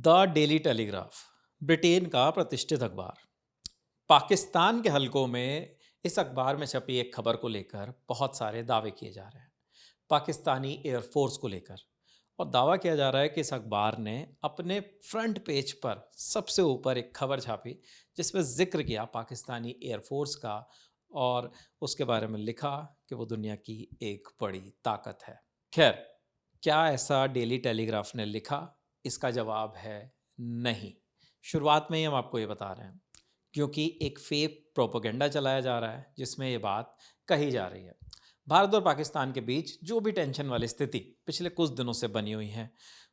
The daily telegraph Britain का प्रतिष्ठित अखबार। पाकिस्तान के हलकों में इस अखबार में छपी एक खबर को लेकर बहुत सारे दावे किए जा रहे हैं पाकिस्तानी एयरफोर्स को लेकर। और दावा किया जा रहा है कि इस अखबार ने अपने फ्रंट पेज पर सबसे ऊपर एक खबर छापी जिसमें जिक्र किया पाकिस्तानी एयरफोर्स का और उसके बारे में लिखा कि वो दुनिया की एक बड़ी ताकत है। खैर, क्या ऐसा डेली टेलीग्राफ ने लिखा? इसका जवाब है नहीं। शुरुआत में ही हम आपको ये बता रहे हैं क्योंकि एक फेक प्रोपेगेंडा चलाया जा रहा है जिसमें ये बात कही जा रही है। भारत और पाकिस्तान के बीच जो भी टेंशन वाली स्थिति पिछले कुछ दिनों से बनी हुई है,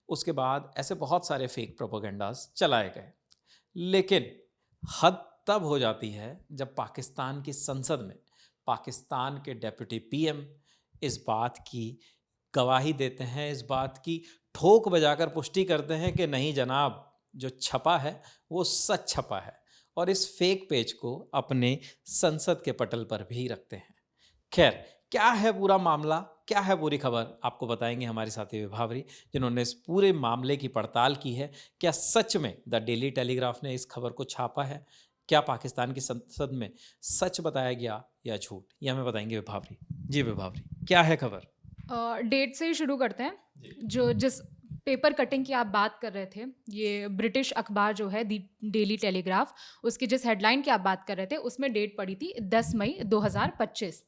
उसके बाद ऐसे बहुत सारे फेक प्रोपेगेंडास चलाए गए। लेकिन हद तब हो जाती है जब पाकिस्तान की संसद में पाकिस्तान के डेप्यूटी पीएम इस बात की गवाही देते हैं, इस बात की ठोक बजाकर पुष्टि करते हैं कि नहीं जनाब, जो छपा है वो सच छपा है, और इस फेक पेज को अपने संसद के पटल पर भी रखते हैं। खैर, क्या है पूरा मामला, क्या है पूरी खबर, आपको बताएंगे हमारे साथी विभावरी, जिन्होंने इस पूरे मामले की पड़ताल की है। क्या सच में द डेली टेलीग्राफ ने इस खबर को छापा है? क्या पाकिस्तान की संसद में सच बताया गया या झूठ? ये हमें बताएंगे विभावरी। जी विभावरी, क्या है खबर? डेट से ही शुरू करते हैं। जी। जो जिस पेपर कटिंग की आप बात कर रहे थे, ये ब्रिटिश अखबार जो है दी डेली टेलीग्राफ, उसकी जिस हेडलाइन की आप बात कर रहे थे उसमें डेट पड़ी थी 10 मई 2025।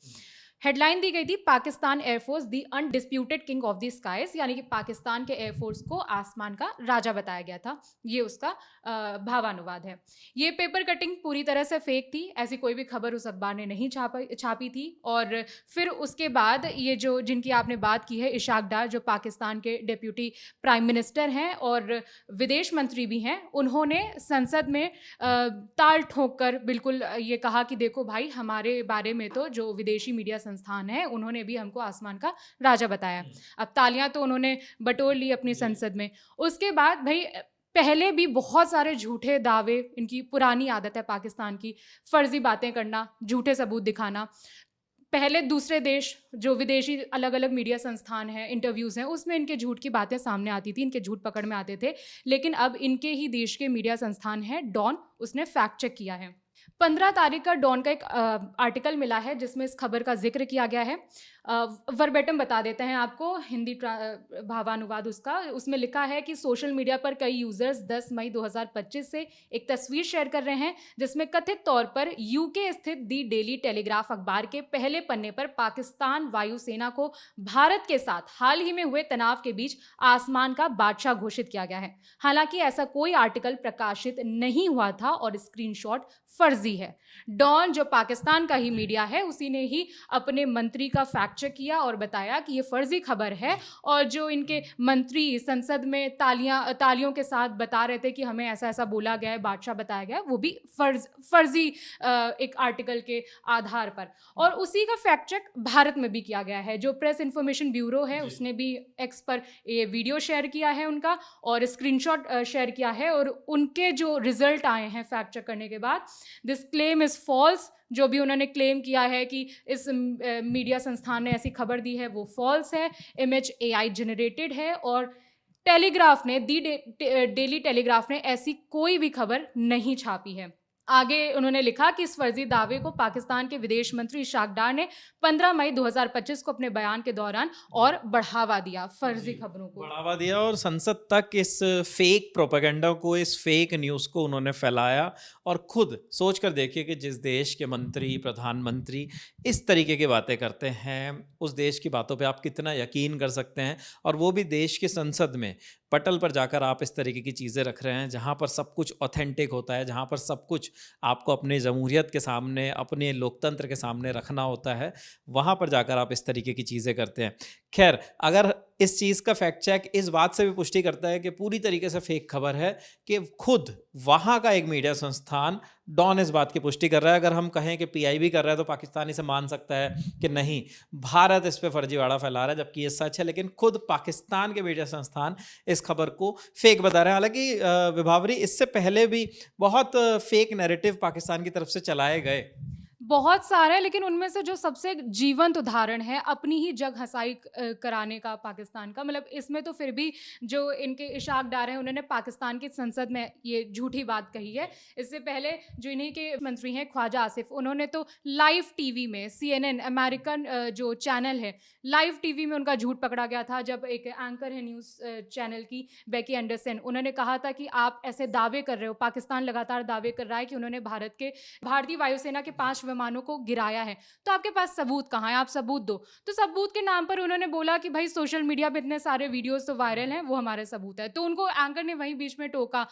हेडलाइन दी गई थी Pakistan air force the undisputed king of the skies, यानी कि पाकिस्तान के एयरफोर्स को आसमान का राजा बताया गया था। ये उसका भावानुवाद है। ये पेपर कटिंग पूरी तरह से फेक थी, ऐसी कोई भी खबर उस अखबार ने नहीं छापी थी। और फिर उसके बाद ये जो जिनकी आपने बात की है, इशाक डार, जो पाकिस्तान के डेप्यूटी प्राइम मिनिस्टर हैं और विदेश मंत्री भी हैं, उन्होंने संसद में ताल ठोक कर बिल्कुल ये कहा कि देखो भाई, हमारे बारे में तो जो विदेशी मीडिया संस्थान है उन्होंने भी हमको आसमान का राजा बताया। अब तालियां तो उन्होंने बटोर ली अपनी संसद में। उसके बाद भाई पहले भी बहुत सारे झूठे दावे, इनकी पुरानी आदत है पाकिस्तान की, फर्जी बातें करना, झूठे सबूत दिखाना। पहले दूसरे देश, जो विदेशी अलग अलग मीडिया संस्थान हैं, इंटरव्यूज़ हैं, उसमें इनके झूठ की बातें सामने आती थी, इनके झूठ पकड़ में आते थे। लेकिन अब इनके ही देश के मीडिया संस्थान है डॉन, उसने फैक्ट चेक किया है। 15 तारीख का डॉन का एक आर्टिकल मिला है जिसमें इस खबर का जिक्र किया गया है। वर्बेटम बता देते हैं आपको, हिंदी भावानुवाद उसका। उसमें लिखा है कि सोशल मीडिया पर कई यूजर्स 10 मई 2025 से एक तस्वीर शेयर कर रहे हैं जिसमें कथित तौर पर यूके स्थित दी डेली टेलीग्राफ अखबार के पहले पन्ने पर पाकिस्तान वायुसेना को भारत के साथ हाल ही में हुए तनाव के बीच आसमान का बादशाह घोषित किया गया है। हालांकि ऐसा कोई आर्टिकल प्रकाशित नहीं हुआ था और स्क्रीनशॉट फर्जी है। डॉन, जो पाकिस्तान का ही मीडिया है, उसी ने ही अपने मंत्री का फैक्ट चेक किया और बताया कि ये फर्जी खबर है। और जो इनके मंत्री संसद में तालियों के साथ बता रहे थे कि हमें ऐसा ऐसा बोला गया है, बादशाह बताया गया है, वो भी फर्जी एक आर्टिकल के आधार पर। और उसी का फैक्ट चेक भारत में भी किया गया है। जो प्रेस इंफॉर्मेशन ब्यूरो है उसने भी एक्स पर ये वीडियो शेयर किया है उनका, और स्क्रीनशॉट शेयर किया है, और उनके जो रिजल्ट आए हैं फैक्ट चेक करने के बाद, दिस क्लेम इज फॉल्स। जो भी उन्होंने क्लेम किया है कि इस मीडिया संस्थान ने ऐसी खबर दी है, वो फॉल्स है, इमेज एआई जनरेटेड है। और टेलीग्राफ ने, दी डेली टेलीग्राफ ने ऐसी कोई भी खबर नहीं छापी है। आगे उन्होंने लिखा कि इस फर्जी दावे को पाकिस्तान के विदेश मंत्री इशाक डार ने 15 मई 2025 को अपने बयान के दौरान और बढ़ावा दिया, फर्जी खबरों को बढ़ावा दिया और संसद तक इस फेक प्रोपेगेंडा को, इस फेक न्यूज़ को उन्होंने फैलाया। और खुद सोच कर देखिए कि जिस देश के मंत्री, प्रधानमंत्री इस तरीके की बातें करते हैं, उस देश की बातों पे आप कितना यकीन कर सकते हैं? और वो भी देश की संसद में पटल पर जाकर आप इस तरीके की चीज़ें रख रहे हैं जहाँ पर सब कुछ ऑथेंटिक होता है, जहाँ पर सब कुछ आपको अपने जमहूरियत के सामने, अपने लोकतंत्र के सामने रखना होता है, वहाँ पर जाकर आप इस तरीके की चीज़ें करते हैं। खैर, अगर इस चीज़ का फैक्ट चेक इस बात से भी पुष्टि करता है कि पूरी तरीके से फेक खबर है कि खुद वहाँ का एक मीडिया संस्थान डॉन इस बात की पुष्टि कर रहा है। अगर हम कहें कि पीआईबी कर रहा है तो पाकिस्तान इसे मान सकता है कि नहीं, भारत इस पे फर्जीवाड़ा फैला रहा है, जबकि ये सच है। लेकिन खुद पाकिस्तान के मीडिया संस्थान इस खबर को फेक बता रहे हैं। हालांकि विभावरी, इससे पहले भी बहुत फेक नैरेटिव पाकिस्तान की तरफ से चलाए गए। बहुत सारे हैं, लेकिन उनमें से जो सबसे जीवंत उदाहरण है अपनी ही जग हँसाई कराने का पाकिस्तान का, मतलब इसमें तो फिर भी जो इनके इशाक डार हैं उन्होंने पाकिस्तान की संसद में ये झूठी बात कही है। इससे पहले जो इन्हीं के मंत्री हैं ख्वाजा आसिफ, उन्होंने तो लाइव टीवी में CNN अमेरिकन जो चैनल है, लाइव टीवी में उनका झूठ पकड़ा गया था जब एक एंकर है न्यूज़ चैनल की बेकी एंडरसन, उन्होंने कहा था कि आप ऐसे दावे कर रहे हो, पाकिस्तान लगातार दावे कर रहा है कि उन्होंने भारतीय वायुसेना के 5 विमानों को गिराया है, तो आपके पास सबूत कहाँ है, आप सबूत दो। तो सबूत के नाम पर उन्होंने बोला कि भाई सोशल मीडिया पे इतने सारे वीडियोस तो वायरल हैं, वो हमारे सबूत है। तो उनको एंकर ने वहीं बीच में टोका,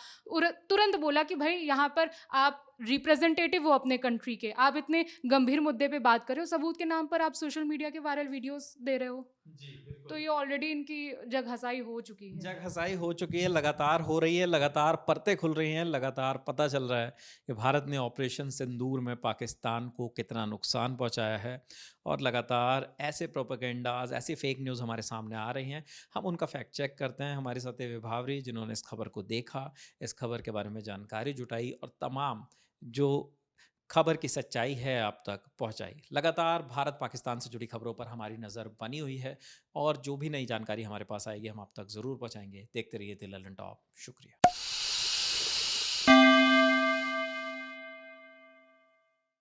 तुरंत बोला कि भाई यहाँ पर आप रिप्रेजेंटेटिव हो अपने कंट्री के, आप इतने गंभीर मुद्दे पे बात कर रहे हो, सबूत के नाम पर आप सोशल मीडिया के वायरल वीडियोस दे रहे हो। जी, तो बिल्कुल। ये ऑलरेडी इनकी जग हसाई हो चुकी है। जग हसाई हो चुकी है, लगातार हो रही है, लगातार परतें खुल रही हैं, लगातार पता चल रहा है कि भारत ने ऑपरेशन सिंदूर में पाकिस्तान को कितना नुकसान पहुंचाया है, और लगातार ऐसे प्रोपेगेंडाज, ऐसी फेक न्यूज़ हमारे सामने आ रही हैं। हम उनका फैक्ट चेक करते हैं। हमारे साथ ये विभावरी, जिन्होंने इस खबर को देखा, इस खबर के बारे में जानकारी जुटाई और तमाम जो खबर की सच्चाई है आप तक पहुंचाई। लगातार भारत पाकिस्तान से जुड़ी खबरों पर हमारी नज़र बनी हुई है, और जो भी नई जानकारी हमारे पास आएगी हम आप तक ज़रूर पहुंचाएंगे। देखते रहिए द ललन टॉप। शुक्रिया।